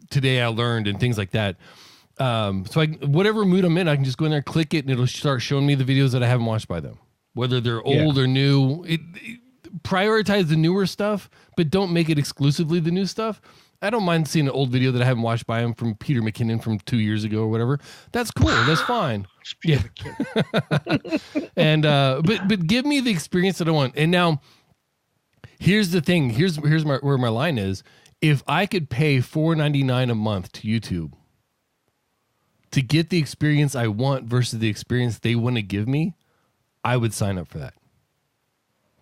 Today I Learned and things like that. So whatever mood I'm in, I can just go in there, click it, and it'll start showing me the videos that I haven't watched by them, whether they're old or new. Prioritize the newer stuff, but don't make it exclusively the new stuff. I don't mind seeing an old video that I haven't watched by him from Peter McKinnon from 2 years ago or whatever. That's cool. That's fine. Yeah. And but give me the experience that I want. And now here's the thing. Here's where my line is. If I could pay $4.99 a month to YouTube to get the experience I want versus the experience they want to give me, I would sign up for that.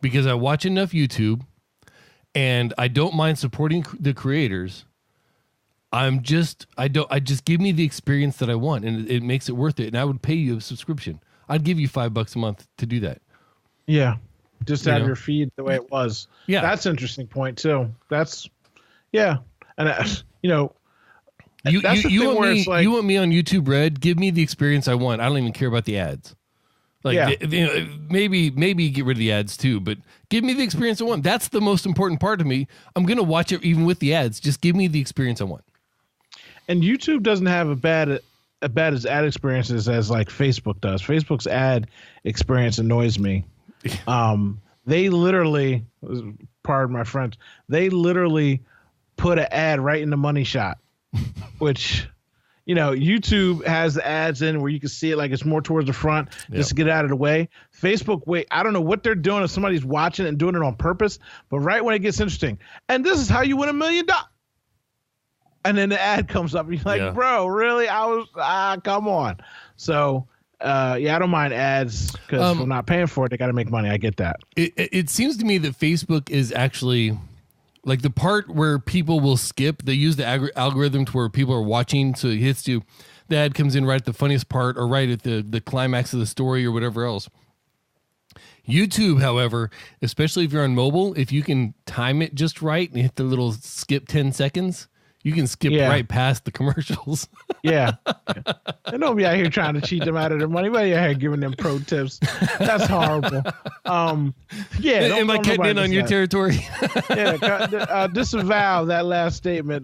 Because I watch enough YouTube and I don't mind supporting the creators. I just give me the experience that I want, and it makes it worth it. And I would pay you a subscription. I'd give you $5 a month to do that. Yeah. Just to have your feed the way it was. Yeah. That's an interesting point too. That's, yeah. And that's the thing where it's like, you want me on YouTube Red? Give me the experience I want. I don't even care about the ads. Like maybe get rid of the ads too, but give me the experience I want. That's the most important part to me. I'm going to watch it even with the ads. Just give me the experience I want. And YouTube doesn't have a bad as ad experiences as like Facebook does. Facebook's ad experience annoys me. They literally, pardon my French, they literally put an ad right in the money shot, which, YouTube has the ads in where you can see it like it's more towards the front just to get it out of the way. Facebook, I don't know what they're doing if somebody's watching it and doing it on purpose, but right when it gets interesting, and this is how you win $1 million. And then the ad comes up and you're like, bro, really? Come on. So, I don't mind ads because if I'm not paying for it, they got to make money. I get that. It seems to me that Facebook is actually like the part where people will skip. They use the algorithm to where people are watching. So it hits you. The ad comes in right at the funniest part or right at the climax of the story or whatever else. YouTube, however, especially if you're on mobile, if you can time it just right and hit the little skip 10 seconds, you can skip right past the commercials. And don't be out here trying to cheat them out of their money. But you're out here giving them pro tips. That's horrible. Am I cutting in on your territory? Disavow that last statement.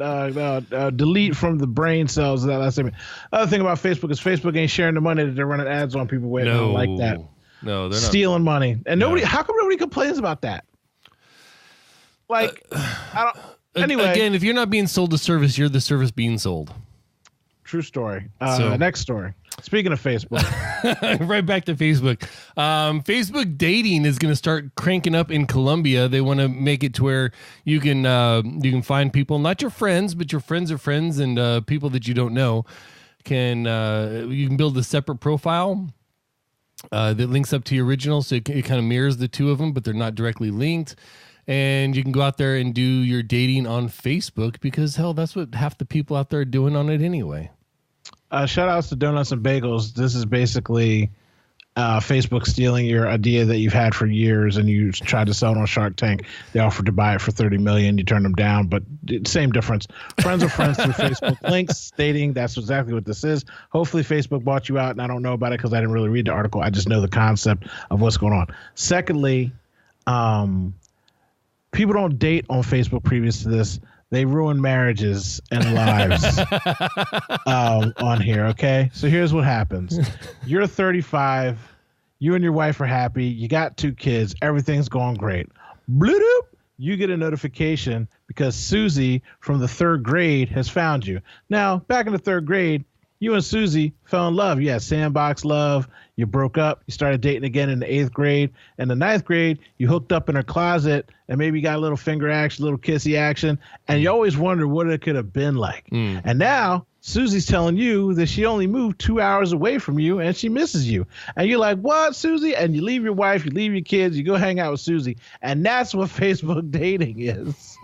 Delete from the brain cells that last statement. Other thing about Facebook is Facebook ain't sharing the money that they're running ads on people with. No, I don't like that. No, they're stealing money. And nobody. How come nobody complains about that? Like, I don't. Anyway, again, if you're not being sold a service, you're the service being sold. True story. Next story. Speaking of Facebook, right back to Facebook. Facebook dating is going to start cranking up in Colombia. They want to make it to where you can find people, not your friends, but your friends of friends and people that you don't know. You can build a separate profile that links up to your original, so it kind of mirrors the two of them, but they're not directly linked. And you can go out there and do your dating on Facebook because, hell, that's what half the people out there are doing on it anyway. Shout outs to Donuts and Bagels. This is basically Facebook stealing your idea that you've had for years and you tried to sell it on Shark Tank. They offered to buy it for $30 million. You turned them down, but same difference. Friends of friends through Facebook links stating that's exactly what this is. Hopefully Facebook bought you out, and I don't know about it because I didn't really read the article. I just know the concept of what's going on. Secondly, people don't date on Facebook previous to this. They ruin marriages and lives on here, okay? So here's what happens. You're 35. You and your wife are happy. You got 2 kids. Everything's going great. Bloop. You get a notification because Susie from the 3rd grade has found you. Now, back in the 3rd grade, you and Susie fell in love. You had sandbox love. You broke up. You started dating again in the 8th grade. And the 9th grade, you hooked up in her closet and maybe you got a little finger action, little kissy action. And you always wondered what it could have been like. And now Susie's telling you that she only moved 2 hours away from you and she misses you. And you're like, what, Susie? And you leave your wife, you leave your kids, you go hang out with Susie. And that's what Facebook dating is.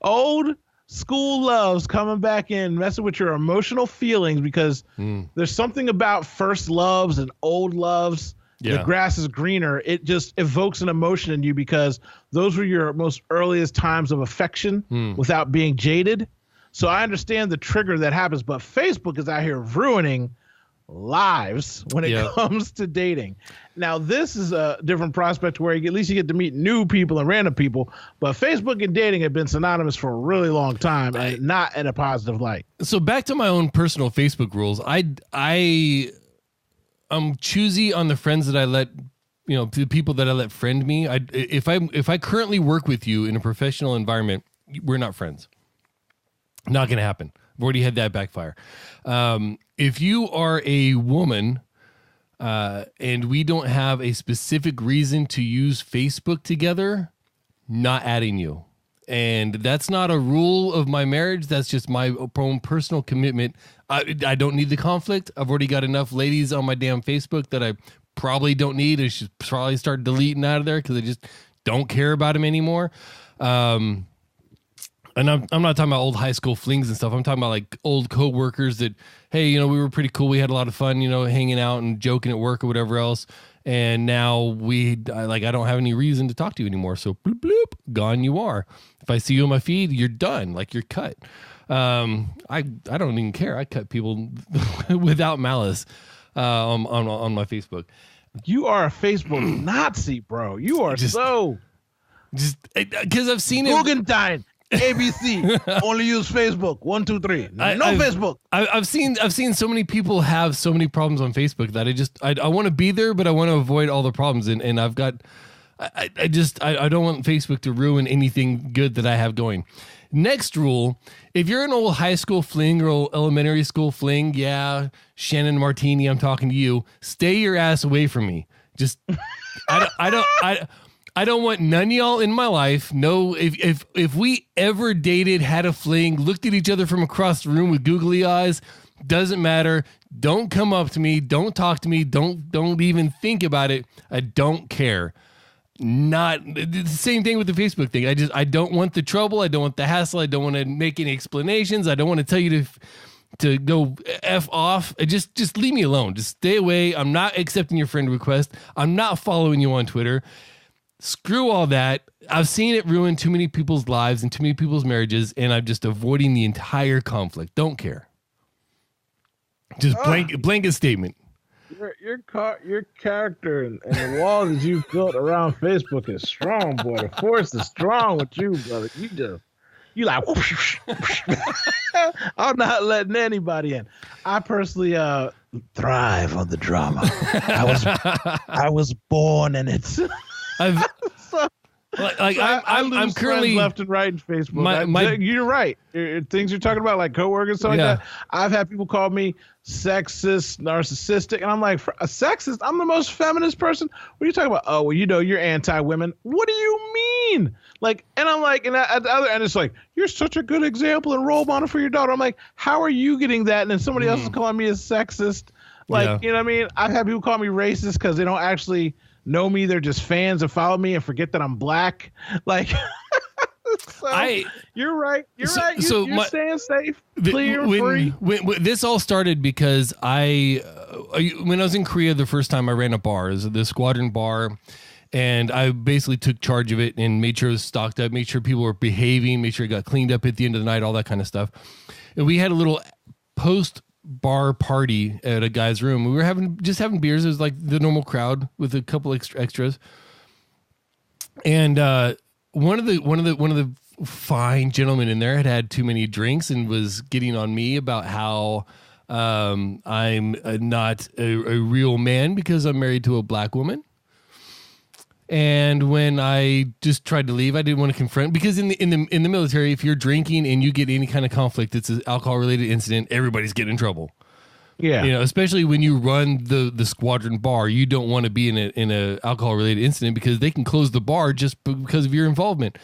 Old school loves coming back in, messing with your emotional feelings, because there's something about first loves and old loves. Yeah. The grass is greener. It just evokes an emotion in you because those were your most earliest times of affection without being jaded. So I understand the trigger that happens, but Facebook is out here ruining lives when it comes to dating. Now, this is a different prospect where at least you get to meet new people and random people, but Facebook and dating have been synonymous for a really long time and not in a positive light. So back to my own personal Facebook rules. I'm choosy on the friends that I let, the people that I let friend me. If I currently work with you in a professional environment, we're not friends. Not going to happen. I've already had that backfire. If you are a woman and we don't have a specific reason to use Facebook together, not adding you. And that's not a rule of my marriage. That's just my own personal commitment. I don't need the conflict. I've already got enough ladies on my damn Facebook that I probably don't need. I should probably start deleting out of there because I just don't care about them anymore. And I'm not talking about old high school flings and stuff. I'm talking about like old coworkers that, hey, we were pretty cool. We had a lot of fun, hanging out and joking at work or whatever else. And now I don't have any reason to talk to you anymore. So bloop, bloop, gone you are. If I see you on my feed, you're done. Like you're cut. I don't even care. I cut people without malice on my Facebook. You are a Facebook Nazi, bro. You are just because I've seen Guggenstein. ABC only use Facebook 1 2 3 Facebook. I've seen so many people have so many problems on Facebook that I want to be there, but I want to avoid all the problems, and I've got I don't want Facebook to ruin anything good that I have going. Next rule: if you're an old high school fling or old elementary school fling, Shannon Martini, I'm talking to you. Stay your ass away from me. Just I don't want none of y'all in my life. No, if we ever dated, had a fling, looked at each other from across the room with googly eyes, doesn't matter. Don't come up to me. Don't talk to me. Don't even think about it. I don't care. Not the same thing with the Facebook thing. I don't want the trouble. I don't want the hassle. I don't want to make any explanations. I don't want to tell you to go F off. Just leave me alone. Just stay away. I'm not accepting your friend request. I'm not following you on Twitter. Screw all that. I've seen it ruin too many people's lives and too many people's marriages, and I'm just avoiding the entire conflict. Don't care. Just blanket statement. Your character and the wall that you built around Facebook is strong, boy. The force is strong with you, brother. You like whoosh, whoosh. I'm not letting anybody in. I personally thrive on the drama. I was born in it. I'm currently left and right in Facebook. You're right. Things you're talking about, like coworkers, stuff like that. I've had people call me sexist, narcissistic, and I'm like, a sexist? I'm the most feminist person. What are you talking about? Oh, well, you're anti-women. What do you mean? Like, and I'm like, and at the other end, it's like, you're such a good example and role model for your daughter. I'm like, how are you getting that? And then somebody else is calling me a sexist. Like, you know what I mean? I've had people call me racist because they don't actually know me. They're just fans and follow me and forget that I'm black. Like, you're right. You're right. You're staying safe, clear, free. When this all started because when I was in Korea the first time, I ran a bar. It was the Squadron Bar. And I basically took charge of it and made sure it was stocked up, made sure people were behaving, made sure it got cleaned up at the end of the night, all that kind of stuff. And we had a little post-bar party at a guy's room. We were just having beers. It was like the normal crowd with a couple extras. And one of the fine gentlemen in there had too many drinks and was getting on me about how I'm not a real man because I'm married to a black woman. And when I just tried to leave, I didn't want to confront, because in the military, if you're drinking and you get any kind of conflict, it's an alcohol related incident, everybody's getting in trouble. Yeah, especially when you run the Squadron Bar, you don't want to be in a alcohol related incident because they can close the bar just because of your involvement.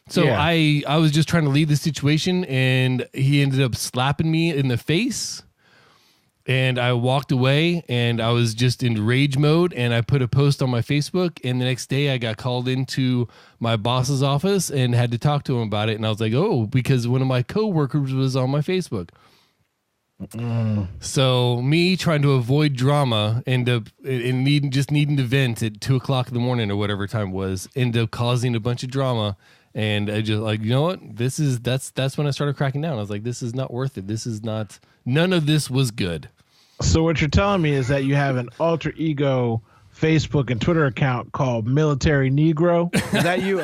So I was just trying to leave the situation, and he ended up slapping me in the face. And I walked away and I was just in rage mode, and I put a post on my Facebook, and the next day I got called into my boss's office and had to talk to him about it. And I was like, oh, because one of my coworkers was on my Facebook. So me trying to avoid drama and needing to vent at 2:00 in the morning or whatever time it was, ended up causing a bunch of drama. And I just like, you know what? That's when I started cracking down. I was like, this is not worth it. None of this was good. So what you're telling me is that you have an alter ego Facebook and Twitter account called Military Negro. Is that you?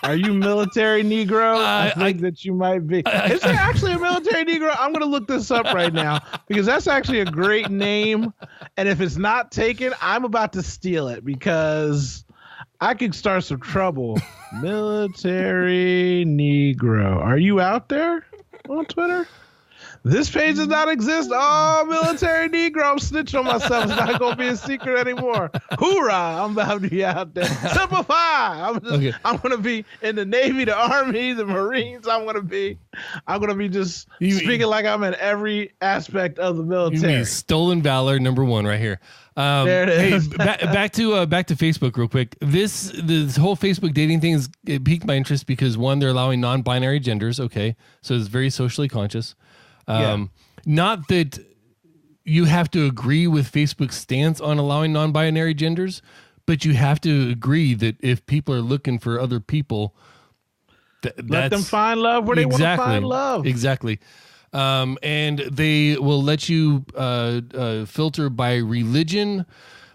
Are you Military Negro? I think that you might be. Is there actually a Military Negro? I'm going to look this up right now because that's actually a great name. And if it's not taken, I'm about to steal it because I could start some trouble. Military Negro. Are you out there on Twitter? This page does not exist. Oh, Military Negro. I'm snitching on myself. It's not going to be a secret anymore. Hoorah. I'm about to be out there. Simplify. I'm going to be in the Navy, the Army, the Marines. I'm going to be just speaking like I'm in every aspect of the military. You mean stolen valor, #1 right here. There it is. Hey, back to Facebook real quick. This whole Facebook dating thing it piqued my interest because one, they're allowing non-binary genders. Okay. So it's very socially conscious. Not that you have to agree with Facebook's stance on allowing non-binary genders, but you have to agree that if people are looking for other people, let them find love where they want to find love. Exactly. And they will let you filter by religion,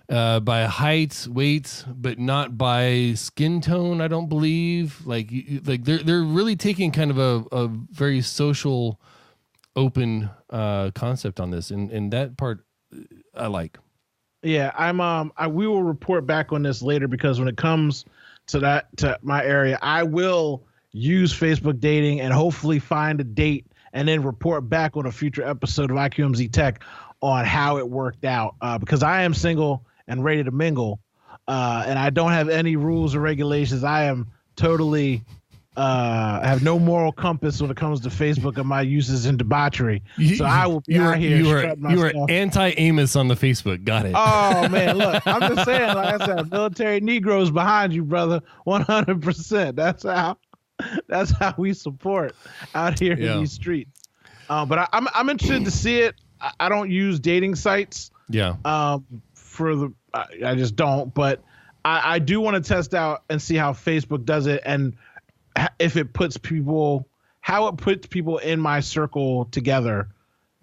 by height, weight, but not by skin tone. I don't believe. Like they're really taking kind of a very social, open concept on this, and that part I like. Yeah, we will report back on this later because when it comes to my area, I will use Facebook dating and hopefully find a date and then report back on a future episode of IQMZ Tech on how it worked out because I am single and ready to mingle, and I don't have any rules or regulations. I am totally. I have no moral compass when it comes to Facebook and my uses in debauchery. So I will be out here. You are anti-Amos on the Facebook. Got it. Oh man, look, I'm just saying. Like I said, Military Negroes behind you, brother. 100%. That's how we support out here in these streets. But I'm interested to see it. I don't use dating sites. Yeah. I just don't. But I do want to test out and see how Facebook does it and if it puts people in my circle together,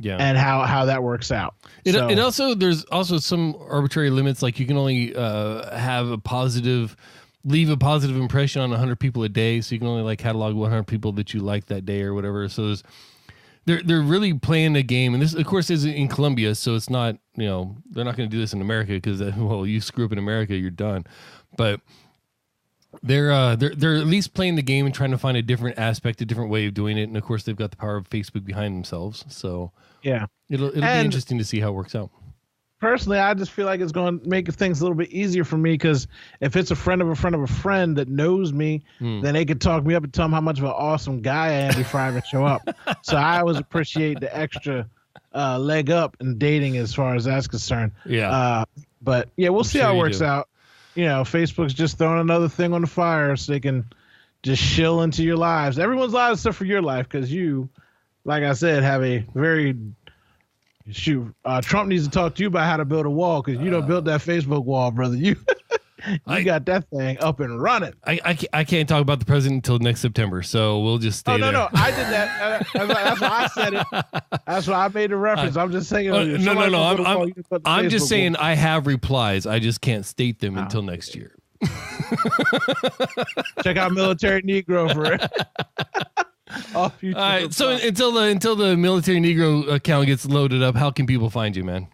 and how that works out. It also there's also some arbitrary limits, like you can only leave a positive impression on 100 people a day, so you can only like catalog 100 people that you like that day or whatever. So they're really playing a game, and this of course is in Colombia, so it's not they're not going to do this in America because you screw up in America, you're done, but. They're at least playing the game and trying to find a different aspect, a different way of doing it, and of course they've got the power of Facebook behind themselves. So yeah, it'll be interesting to see how it works out. Personally, I just feel like it's going to make things a little bit easier for me because if it's a friend of a friend of a friend that knows me, then they could talk me up and tell them how much of an awesome guy I am before I even show up. So I always appreciate the extra leg up in dating as far as that's concerned. Yeah, but yeah, we'll see how it works out. Facebook's just throwing another thing on the fire so they can just shill into your lives. Everyone's lives except for your life because you, like I said, have a very Trump needs to talk to you about how to build a wall because you don't build that Facebook wall, brother. You got that thing up and running. I can't talk about the president until next September, so we'll just stay there. No, I did that. That's why I said it. That's why I made the reference. I'm just saying. No. I'm just saying I have replies. I just can't state them until next year. Check out Military Negro for it. All right. So until the Military Negro account gets loaded up, how can people find you, man?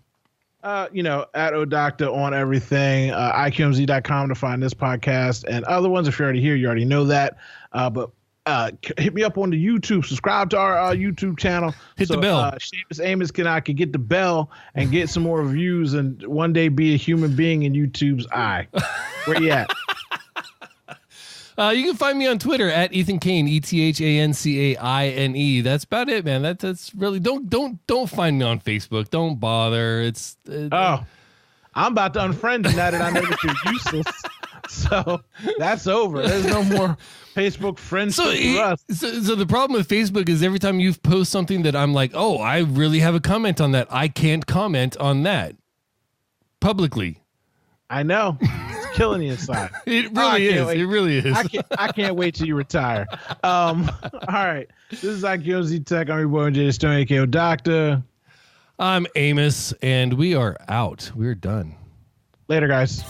At Odocta on everything, IQMZ.com to find this podcast and other ones. If you're already here, you already know that. But hit me up on the YouTube. Subscribe to our YouTube channel. Hit the bell. Seamus Amos can get the bell and get some more views and one day be a human being in YouTube's eye. Where you at? You can find me on Twitter at Ethan Caine, ETHANCAINE. That's about it, man. That's really don't find me on Facebook. Don't bother. I'm about to unfriend you now that I know that you're useless. So that's over. There's no more Facebook friendship for us. So the problem with Facebook is every time you post something that I'm like, oh, I really have a comment on that, I can't comment on that publicly. I know. It's killing you inside. It really is. Wait. It really is. I can't wait till you retire. All right. This is IQMZ Tech. I'm your boy, Jay Stone, AKO Doctor. I'm Amos, and we are out. We're done. Later, guys.